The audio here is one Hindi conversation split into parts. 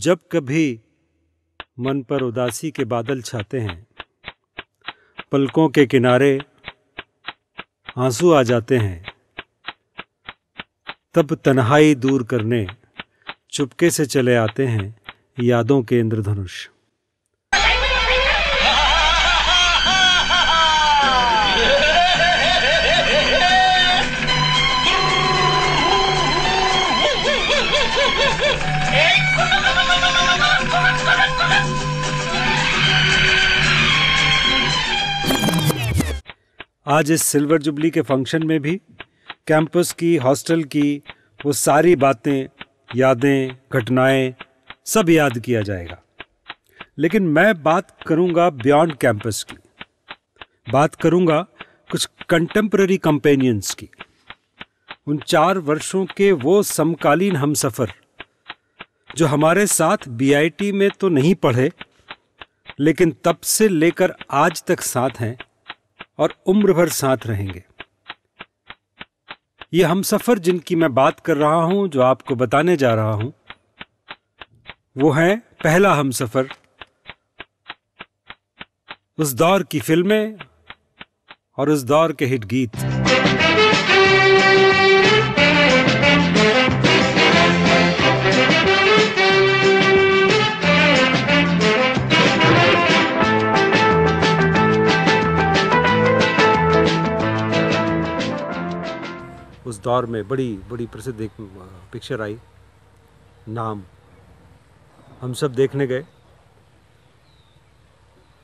जब कभी मन पर उदासी के बादल छाते हैं, पलकों के किनारे आंसू आ जाते हैं, तब तन्हाई दूर करने चुपके से चले आते हैं यादों के इंद्रधनुष। आज इस सिल्वर जुबली के फंक्शन में भी कैंपस की, हॉस्टल की वो सारी बातें, यादें, घटनाएं सब याद किया जाएगा। लेकिन मैं बात करूंगा बियॉन्ड कैंपस की, बात करूंगा कुछ कंटेम्पररी कंपेनियंस की, उन 4 वर्षों के वो समकालीन हमसफ़र जो हमारे साथ बीआईटी में तो नहीं पढ़े, लेकिन तब से लेकर आज तक साथ हैं और उम्र भर साथ रहेंगे। ये हमसफ़र जिनकी मैं बात कर रहा हूं, जो आपको बताने जा रहा हूं, वो है पहला हमसफ़र, उस दौर की फिल्में और उस दौर के हिट गीत। उस दौर में बड़ी बड़ी प्रसिद्ध एक पिक्चर आई, नाम। हम सब देखने गए।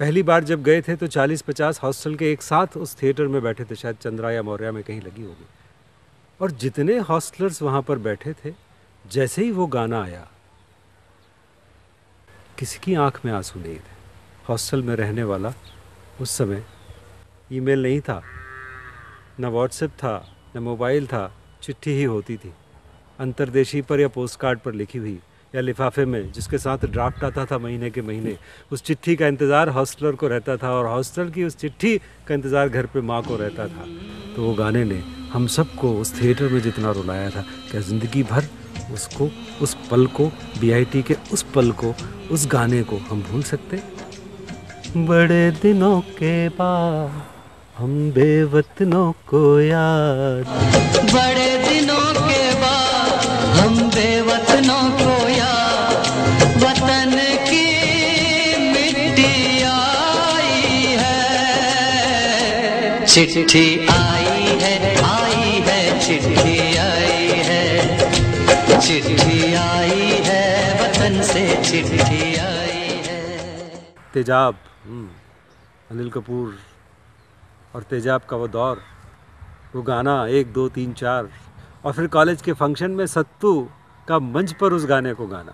पहली बार जब गए थे तो 40-50 हॉस्टल के एक साथ उस थिएटर में बैठे थे, शायद चंद्रा या मौर्या में कहीं लगी होगी। और जितने हॉस्टलर्स वहाँ पर बैठे थे, जैसे ही वो गाना आया, किसी की आंख में आंसू नहीं थे। हॉस्टल में रहने वाला, उस समय ईमेल नहीं था, न व्हाट्सएप था, न मोबाइल था, चिट्ठी ही होती थी, अंतर्देशी पर या पोस्ट कार्ड पर लिखी हुई, या लिफाफे में जिसके साथ ड्राफ्ट आता था महीने के महीने। उस चिट्ठी का इंतज़ार हॉस्टलर को रहता था और हॉस्टल की उस चिट्ठी का इंतज़ार घर पे माँ को रहता था। तो वो गाने ने हम सबको उस थिएटर में जितना रुलाया था, क्या ज़िंदगी भर उसको, उस पल को, बीआईटी के उस पल को, उस गाने को हम भूल सकते? बड़े दिनों के बाद हम बेवतनों को याद, बड़े दिनों के बाद हम बेवतनों को याद, वतन की मिट्टी आई है, चिट्ठी आई है, चिट्ठी आई है, चिट्ठी आई है, वतन से चिट्ठी आई है। तेजाब, अनिल कपूर और तेजाब का वो दौर, वो गाना 1, 2, 3, 4, और फिर कॉलेज के फंक्शन में सत्तू का मंच पर उस गाने को गाना।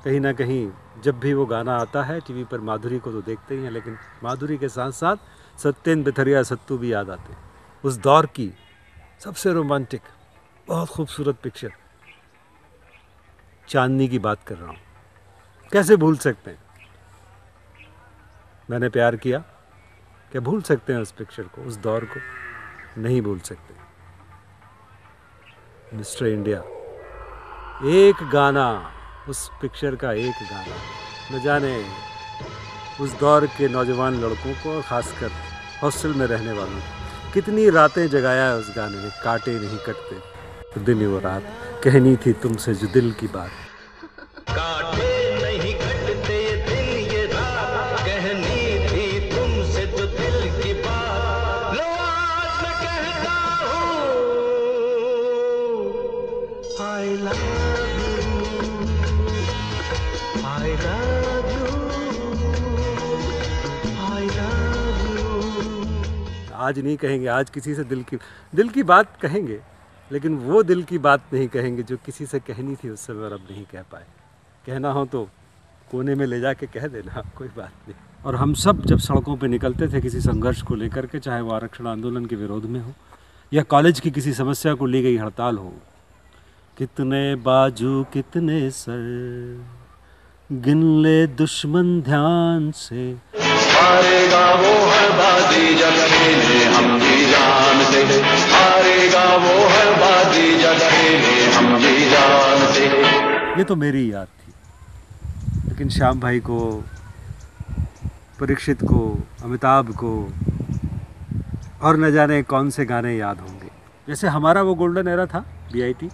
कहीं ना कहीं जब भी वो गाना आता है टीवी पर, माधुरी को तो देखते ही हैं, लेकिन माधुरी के साथ साथ सत्येंद्र बिथरिया, सत्तू भी याद आते हैं। उस दौर की सबसे रोमांटिक, बहुत खूबसूरत पिक्चर, चांदनी की बात कर रहा हूँ। कैसे भूल सकते हैं? मैंने प्यार किया, क्या भूल सकते हैं उस पिक्चर को, उस दौर को? नहीं भूल सकते। मिस्टर इंडिया, एक गाना, उस पिक्चर का एक गाना, न जाने उस दौर के नौजवान लड़कों को, खासकर हॉस्टल में रहने वालों को, कितनी रातें जगाया है उस गाने ने। काटे नहीं कटते तो दिन ही वो रात, कहनी थी तुमसे जो दिल की बात। आज नहीं कहेंगे, आज किसी से दिल की बात कहेंगे, लेकिन वो दिल की बात नहीं कहेंगे जो किसी से कहनी थी उस समय और अब नहीं कह पाए। कहना हो तो कोने में ले जाके कह देना, कोई बात नहीं। और हम सब जब सड़कों पे निकलते थे किसी संघर्ष को लेकर के, चाहे वो आरक्षण आंदोलन के विरोध में हो या कॉलेज की किसी समस्या को ली गई हड़ताल हो, कितने बाजू कितने सर, गिन ले दुश्मन ध्यान से, हारेगा वो हर बाजी जब खेले हम जी जान से, हारेगा वो हर बाजी जब खेले हम जी जान से। ये तो मेरी याद थी, लेकिन श्याम भाई को, परीक्षित को, अमिताभ को और न जाने कौन से गाने याद होंगे। जैसे हमारा वो गोल्डन एरा था BIT,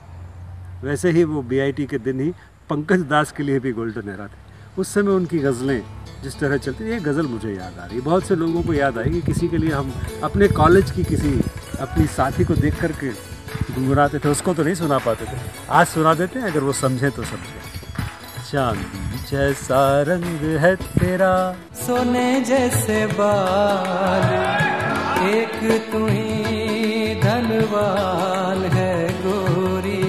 वैसे ही वो BIT के दिन ही पंकज दास के लिए भी गोल्डन एरा थे। उस समय उनकी गज़लें जिस तरह चलती, ये गज़ल मुझे याद आ रही, बहुत से लोगों को याद आएगी। किसी के लिए हम अपने कॉलेज की किसी अपनी साथी को देख कर के गुनगुनाते थे, उसको तो नहीं सुना पाते थे, आज सुना देते हैं, अगर वो समझे तो समझे। चांदी जैसा रंग है तेरा, सोने जैसे बाल, एक तू ही धनवान है गोरी,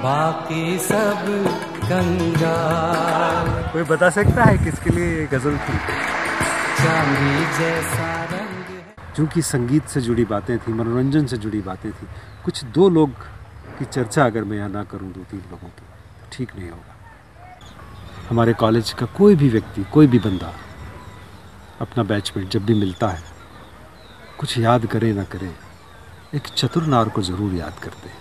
बाकी सब कंगाल। कोई बता सकता है किसके लिए ये गज़ल थी? चांदी जैसा रंग है। क्योंकि संगीत से जुड़ी बातें थी, मनोरंजन से जुड़ी बातें थी, कुछ दो लोग की चर्चा अगर मैं यहाँ ना करूँ, 2-3 लोगों की, तो ठीक नहीं होगा। हमारे कॉलेज का कोई भी व्यक्ति, कोई भी बंदा अपना बैचमेट जब भी मिलता है, कुछ याद करे ना करे, एक चतुर नार को ज़रूर याद करते हैं।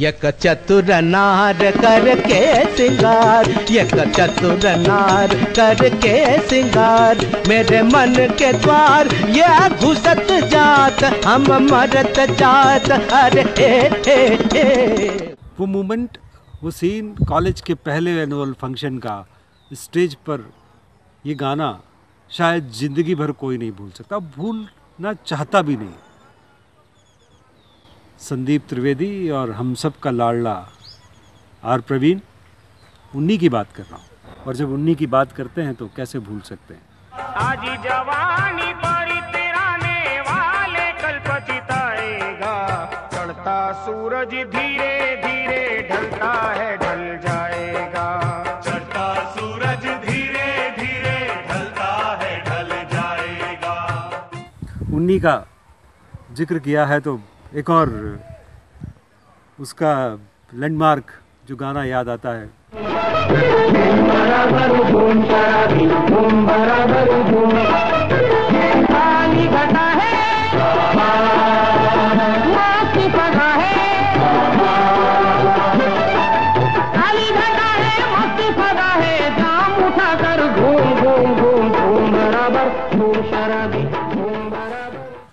एक चतुर नार करके सिंगार, एक चतुर नार करके सिंगार, मेरे मन के द्वार ये घुसत जात, हम मरत जात, अरे हे। वो मोमेंट, वो सीन, कॉलेज के पहले एनुअल फंक्शन का स्टेज पर ये गाना शायद ज़िंदगी भर कोई नहीं भूल सकता, भूलना चाहता भी नहीं। संदीप त्रिवेदी और हम सब का लाडला R प्रवीण, उन्हीं की बात कर रहा हूँ, और जब उन्हीं की बात करते हैं तो कैसे भूल सकते हैं। आज जवानी पड़ी तिराने वाले कल पछताएगा, चढ़ता सूरज धीरे धीरे ढलता है, ढल जाएगा, चढ़ता सूरज धीरे धीरे ढलता है, ढल जाएगा। उन्हीं का जिक्र किया है तो एक और उसका लैंडमार्क जो गाना याद आता है,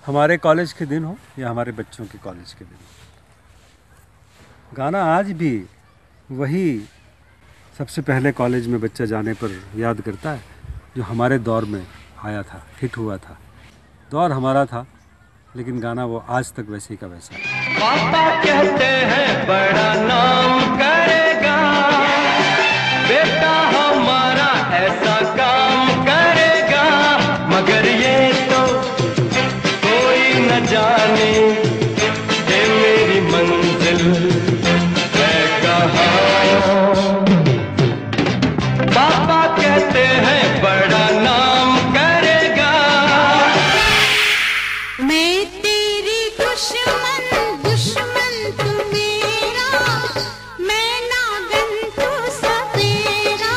हमारे कॉलेज के दिन हो या हमारे बच्चों के कॉलेज के दिन, गाना आज भी वही सबसे पहले कॉलेज में बच्चा जाने पर याद करता है जो हमारे दौर में आया था, हिट हुआ था। दौर हमारा था, लेकिन गाना वो आज तक वैसे का वैसा है। पापा कहते हैं बड़ा नाम करेगा, बेटा हमारा ऐसा काम करेगा, मगर ये तो कोई न जाने ये मेरी मंजिल है कहाँ। पापा कहते हैं बड़ा नाम करेगा, मैं तेरी दुश्मन दुश्मन तू मेरा, मैं नागन तू सपेरा,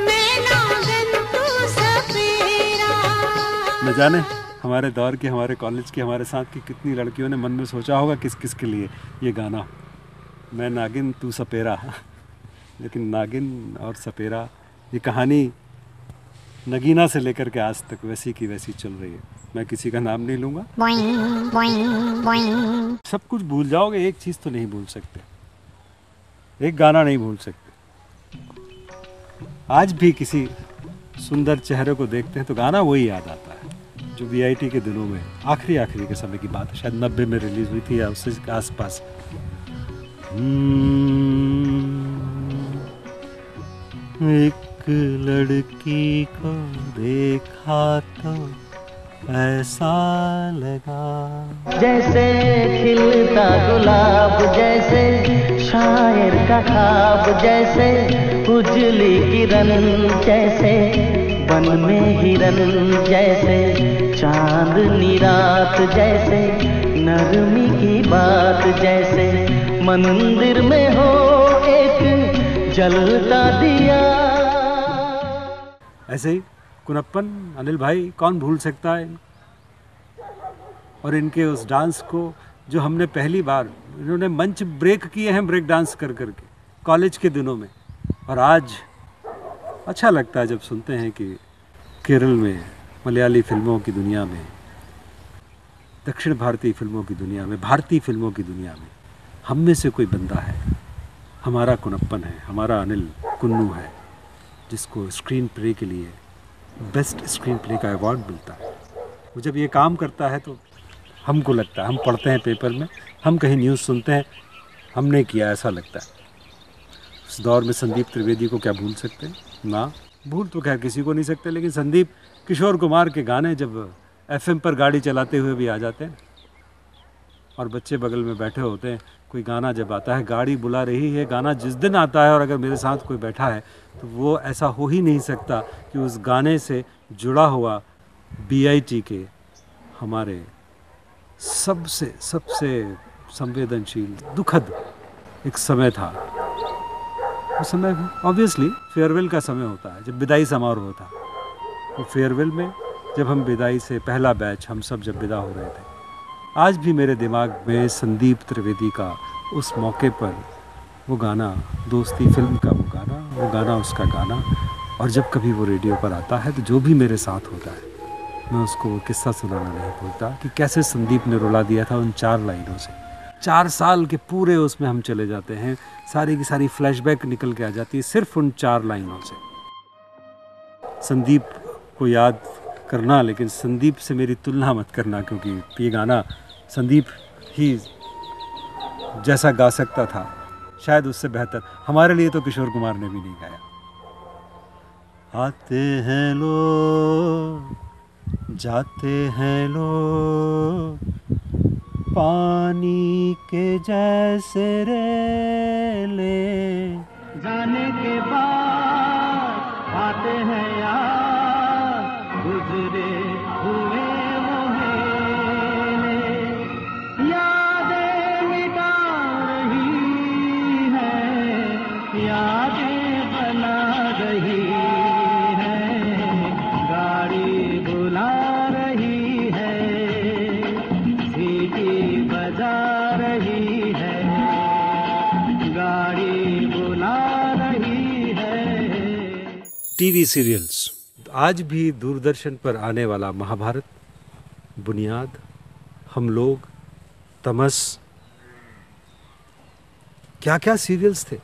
मैं नागन तू सपेरा। न जाने हमारे दौर की, हमारे कॉलेज की, हमारे साथ की कितनी लड़कियों ने मन में सोचा होगा किस किस के लिए ये गाना, मैं नागिन तू सपेरा। लेकिन नागिन और सपेरा, ये कहानी नगीना से लेकर के आज तक वैसी की वैसी चल रही है। मैं किसी का नाम नहीं लूँगा। सब कुछ भूल जाओगे, एक चीज़ तो नहीं भूल सकते, एक गाना नहीं भूल सकते। आज भी किसी सुंदर चेहरे को देखते हैं तो गाना वही याद आता है जो VIT के दिनों में आखिरी के समय की बात है, शायद 90 में रिलीज हुई थी या उससे आसपास। एक लड़की को देखा तो ऐसा लगा, जैसे खिलता गुलाब, जैसे शायर का ख्वाब, जैसे उजली किरण, जैसे बन में हिरन, जैसे चांदनी रात, जैसे नरमी की बात, जैसे मंदिर में हो एक जलता दिया। ऐसे ही कुनप्पन, अनिल भाई, कौन भूल सकता है। और इनके उस डांस को जो हमने पहली बार, इन्होंने मंच ब्रेक किए हैं ब्रेक डांस कर करके, कॉलेज के दिनों में। और आज अच्छा लगता है जब सुनते हैं कि केरल में, मलयाली फिल्मों की दुनिया में, दक्षिण भारतीय फिल्मों की दुनिया में, भारतीय फिल्मों की दुनिया में हम में से कोई बंदा है, हमारा कुनप्पन है, हमारा अनिल कुन्नू है, जिसको स्क्रीन प्ले के लिए बेस्ट स्क्रीन प्ले का अवार्ड मिलता है। वो जब ये काम करता है तो हमको लगता है, हम पढ़ते हैं पेपर में, हम कहीं न्यूज़ सुनते हैं, हमने किया ऐसा लगता है। उस दौर में संदीप त्रिवेदी को क्या भूल सकते हैं? ना, भूल तो खैर किसी को नहीं सकते, लेकिन संदीप किशोर कुमार के गाने जब FM पर गाड़ी चलाते हुए भी आ जाते हैं और बच्चे बगल में बैठे होते हैं, कोई गाना जब आता है, गाड़ी बुला रही है, गाना जिस दिन आता है और अगर मेरे साथ कोई बैठा है तो वो ऐसा हो ही नहीं सकता कि उस गाने से जुड़ा हुआ BIT के हमारे सबसे संवेदनशील दुखद एक समय था। उस समय ऑब्वियसली फेयरवेल का समय होता है, जब विदाई समारोह था। वो फेयरवेल में जब हम विदाई से पहला बैच हम सब जब विदा हो रहे थे, आज भी मेरे दिमाग में संदीप त्रिवेदी का उस मौके पर वो गाना, दोस्ती फिल्म का वो गाना उसका गाना, और जब कभी वो रेडियो पर आता है तो जो भी मेरे साथ होता है मैं उसको वो किस्सा सुनाना नहीं भूलता कि कैसे संदीप ने रुला दिया था उन 4 लाइनों से। 4 साल के पूरे उसमें हम चले जाते हैं, सारी की सारी फ्लैशबैक निकल के आ जाती है सिर्फ उन 4 लाइनों से। संदीप को याद करना, लेकिन संदीप से मेरी तुलना मत करना, क्योंकि ये गाना संदीप ही जैसा गा सकता था शायद उससे बेहतर हमारे लिए तो किशोर कुमार ने भी नहीं गाया। आते हैं लोग, जाते हैं लोग, पानी के जैसे रेले, जाने के बाद आते हैं यार गुजरे हुए वो मेले, यादें मिटा रही है, यादें बना रही है, गाड़ी बुला रही है, सीटी बजा रही है, गाड़ी बुला रही है। टीवी सीरियल्स, आज भी दूरदर्शन पर आने वाला महाभारत, बुनियाद, हम लोग, तमस, क्या क्या सीरियल्स थे।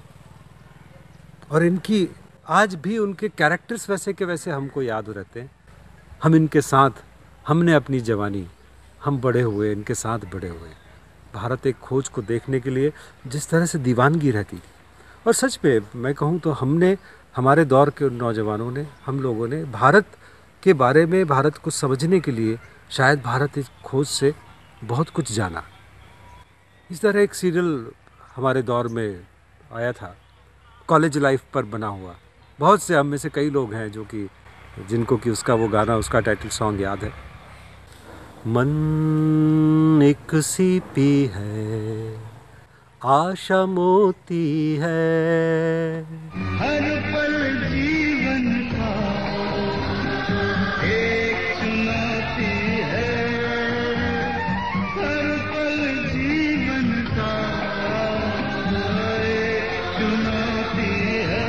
और इनकी आज भी उनके कैरेक्टर्स वैसे के वैसे हमको याद रहते हैं। हम इनके साथ, हमने अपनी जवानी, हम बड़े हुए, इनके साथ बड़े हुए। भारत एक खोज को देखने के लिए जिस तरह से दीवानगी रहती थी, और सच में मैं कहूँ तो हमने, हमारे दौर के उन नौजवानों ने, हम लोगों ने भारत के बारे में, भारत को समझने के लिए शायद भारत एक खोज से बहुत कुछ जाना। इस तरह एक सीरियल हमारे दौर में आया था, कॉलेज लाइफ पर बना हुआ। बहुत से हम में से कई लोग हैं जो कि जिनको कि उसका वो गाना, उसका टाइटल सॉन्ग याद है। मन एक सीपी है, आशा मोती है, हर पल जीवन का एक चुनौती है, हर पल जीवन का एक चुनौती है।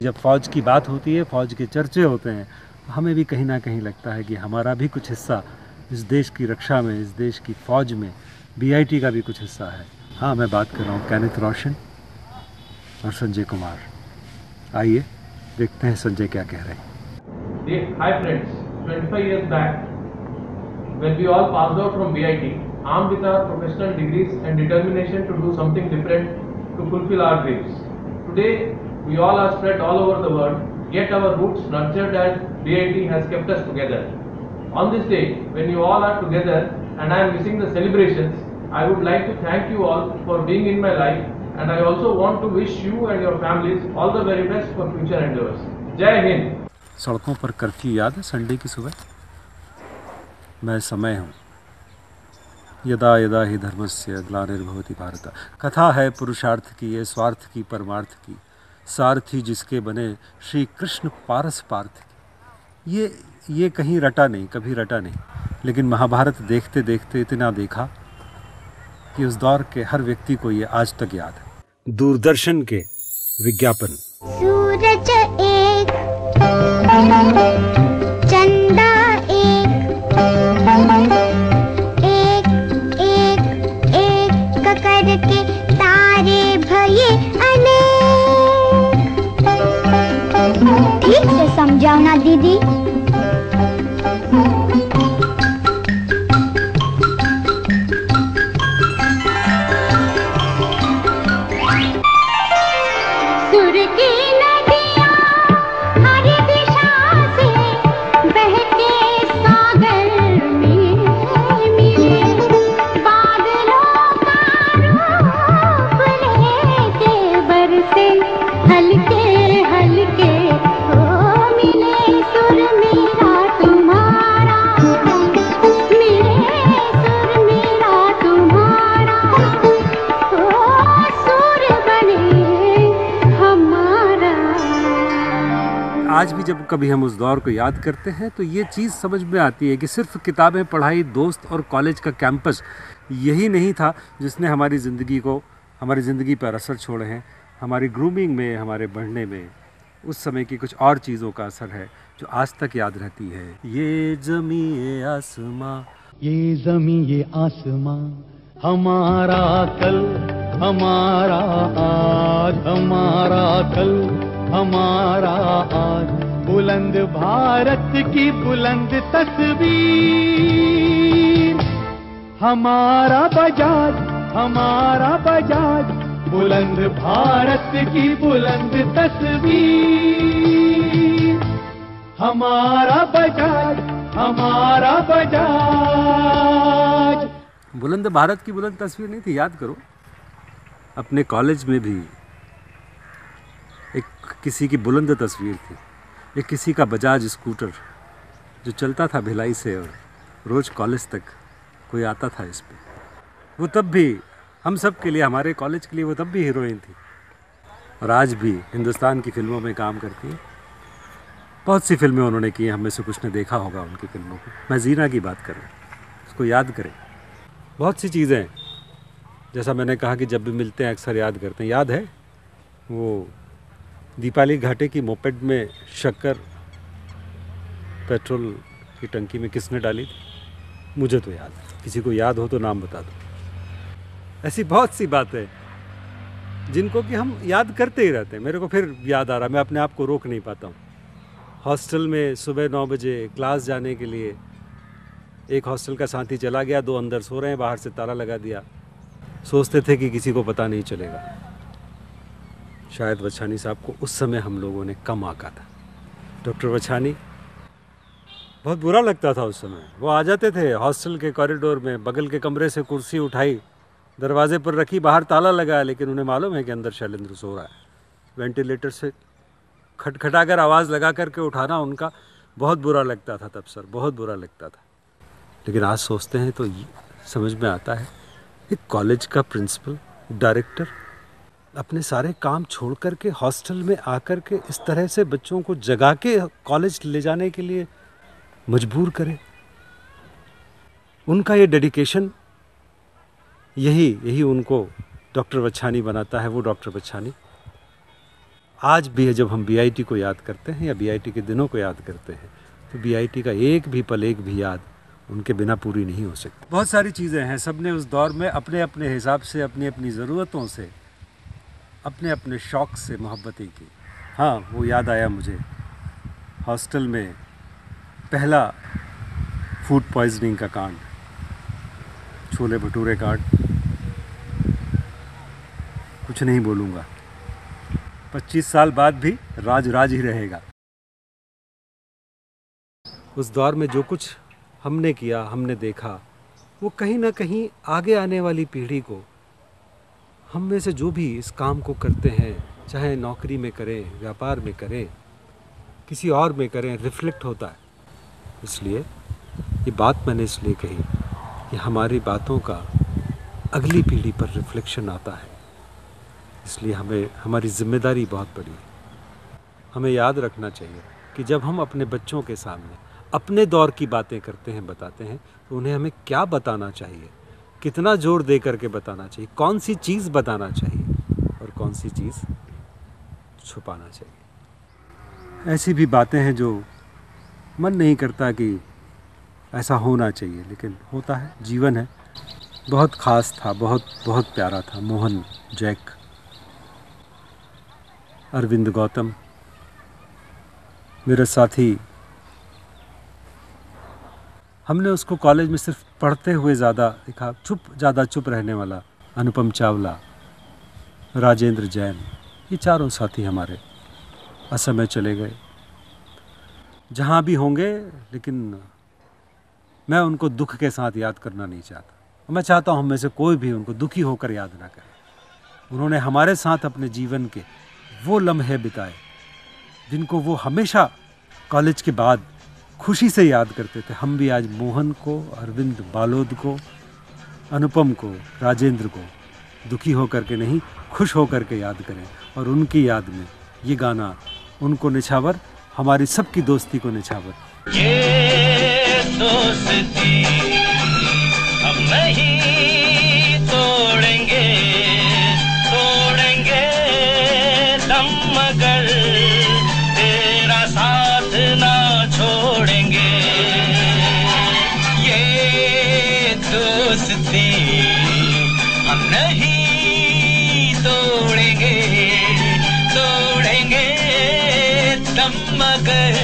जब फौज की बात होती है, फौज के चर्चे होते हैं, हमें भी कहीं ना कहीं लगता है कि हमारा भी कुछ हिस्सा इस देश की रक्षा में, इस देश की फौज में, BIT का भी कुछ हिस्सा है। हाँ, मैं बात कर रहा हूँ कैनिथ रोशन और संजय कुमार। आइए देखते हैं संजय क्या कह रहे हैं। Hi friends, 25 years back, when we all passed out from BIT, armed with our professional degrees and determination to do something different to fulfill our dreams. Today, we all are spread all over the world, yet our roots nurtured at BIT has kept us together. On this day, when you all are together and I am missing the celebrations, I would like to thank you all for being in my life, and I also want to wish you and your families all the very best for future endeavors. Jai Hind. सड़कों पर कर्फ्यू याद है संडे की सुबह? मैं समय हूँ, यदा यदा ही धर्मस्य ग्लानिर्भवति भारत। कथा है पुरुषार्थ की, ये स्वार्थ की, परमार्थ की, सारथी जिसके बने श्री कृष्ण पारस पार्थ की। ये कहीं रटा नहीं, कभी रटा नहीं, लेकिन महाभारत देखते देखते इतना देखा कि उस दौर के हर व्यक्ति को ये आज तक याद है। दूरदर्शन के विज्ञापन। सूरज एक, चंदा एक, एक एक एक करके तारे भये अनेक। ठीक से समझाओ ना दीदी। आज भी जब कभी हम उस दौर को याद करते हैं तो ये चीज़ समझ में आती है कि सिर्फ किताबें, पढ़ाई, दोस्त और कॉलेज का कैंपस यही नहीं था जिसने हमारी ज़िंदगी पर असर छोड़े हैं। हमारी ग्रूमिंग में, हमारे बढ़ने में उस समय की कुछ और चीज़ों का असर है जो आज तक याद रहती है। ये ज़मीं ये आसमां, ये ज़मीं ये आसमां, हमारा कल हमारा आज, हमारा कल हमारा आज। बुलंद भारत की बुलंद तस्वीर, हमारा बजाज हमारा बजाज। बुलंद भारत की बुलंद तस्वीर, हमारा बजाज हमारा बजाज। बुलंद भारत की बुलंद तस्वीर नहीं थी, याद करो अपने कॉलेज में भी एक किसी की बुलंद तस्वीर थी, एक किसी का बजाज स्कूटर जो चलता था भिलाई से और रोज़ कॉलेज तक कोई आता था इस पे। वो तब भी हम सब के लिए, हमारे कॉलेज के लिए वो तब भी हीरोइन थी और आज भी हिंदुस्तान की फिल्मों में काम करती है। बहुत सी फिल्में उन्होंने की, हम में से कुछ ने देखा होगा उनकी फिल्मों को। मैं जीना की बात करें, उसको याद करें। बहुत सी चीज़ें, जैसा मैंने कहा कि जब भी मिलते हैं अक्सर याद करते हैं। याद है वो दीपाली घाटे की मोपेड में शक्कर पेट्रोल की टंकी में किसने डाली थी? मुझे तो याद है। किसी को याद हो तो नाम बता दो। ऐसी बहुत सी बातें जिनको कि हम याद करते ही रहते हैं। मेरे को फिर याद आ रहा, मैं अपने आप को रोक नहीं पाता हूँ। हॉस्टल में सुबह 9 बजे क्लास जाने के लिए एक हॉस्टल का साथी चला गया, 2 अंदर सो रहे हैं, बाहर से ताला लगा दिया। सोचते थे कि किसी को पता नहीं चलेगा। शायद वछानी साहब को उस समय हम लोगों ने कम आंका था। डॉक्टर वछानी, बहुत बुरा लगता था उस समय। वो आ जाते थे हॉस्टल के कॉरिडोर में, बगल के कमरे से कुर्सी उठाई, दरवाजे पर रखी, बाहर ताला लगाया, लेकिन उन्हें मालूम है कि अंदर शैलेंद्र सो रहा है। वेंटिलेटर से खटखटाकर आवाज़ लगा करके उठाना उनका बहुत बुरा लगता था तब सर, बहुत बुरा लगता था। लेकिन आज सोचते हैं तो समझ में आता है, एक कॉलेज का प्रिंसिपल, डायरेक्टर अपने सारे काम छोड़ करके हॉस्टल में आकर के इस तरह से बच्चों को जगा के कॉलेज ले जाने के लिए मजबूर करे। उनका ये डेडिकेशन, यही उनको डॉक्टर वछानी बनाता है। वो डॉक्टर वछानी आज भी है। जब हम बीआईटी को याद करते हैं या बीआईटी के दिनों को याद करते हैं तो बीआईटी का एक भी पल, एक भी याद उनके बिना पूरी नहीं हो सकती। बहुत सारी चीज़ें हैं, सबने उस दौर में अपने अपने हिसाब से, अपनी अपनी ज़रूरतों से, अपने अपने शौक़ से मोहब्बतें की। हाँ, वो याद आया मुझे, हॉस्टल में पहला फूड पॉइजनिंग का कांड, छोले भटूरे कांड। कुछ नहीं बोलूँगा, 25 साल बाद भी राज राज ही रहेगा। उस दौर में जो कुछ हमने किया, हमने देखा, वो कहीं ना कहीं आगे आने वाली पीढ़ी को, हम में से जो भी इस काम को करते हैं, चाहे नौकरी में करें, व्यापार में करें, किसी और में करें, रिफ्लेक्ट होता है। इसलिए ये बात मैंने इसलिए कही कि हमारी बातों का अगली पीढ़ी पर रिफ्लेक्शन आता है। इसलिए हमारी जिम्मेदारी बहुत बड़ी है। हमें याद रखना चाहिए कि जब हम अपने बच्चों के सामने अपने दौर की बातें करते हैं, बताते हैं, तो उन्हें हमें क्या बताना चाहिए, कितना जोर दे करके बताना चाहिए, कौन सी चीज़ बताना चाहिए और कौन सी चीज़ छुपाना चाहिए। ऐसी भी बातें हैं जो मन नहीं करता कि ऐसा होना चाहिए, लेकिन होता है, जीवन है। बहुत ख़ास था, बहुत बहुत प्यारा था। मोहन, जैक, अरविंद गौतम मेरे साथी। हमने उसको कॉलेज में सिर्फ पढ़ते हुए ज़्यादा देखा, ज़्यादा चुप रहने वाला अनुपम चावला, राजेंद्र जैन, ये चारों साथी हमारे असमय चले गए। जहाँ भी होंगे, लेकिन मैं उनको दुख के साथ याद करना नहीं चाहता। मैं चाहता हूँ हम में से कोई भी उनको दुखी होकर याद ना करे। उन्होंने हमारे साथ अपने जीवन के वो लम्हे बिताए जिनको वो हमेशा कॉलेज के बाद खुशी से याद करते थे। हम भी आज मोहन को, अरविंद बालोद को, अनुपम को, राजेंद्र को दुखी होकर के नहीं, खुश होकर के याद करें। और उनकी याद में ये गाना, उनको निछावर, हमारी सबकी दोस्ती को निछावर। ये दोस्ती हम नहीं तोड़ेंगे, तोड़ेंगे दम मगर तेरा साथ ना छोड़ेंगे। ये दोस्ती हम नहीं तोड़ेंगे, तोड़ेंगे दम मगर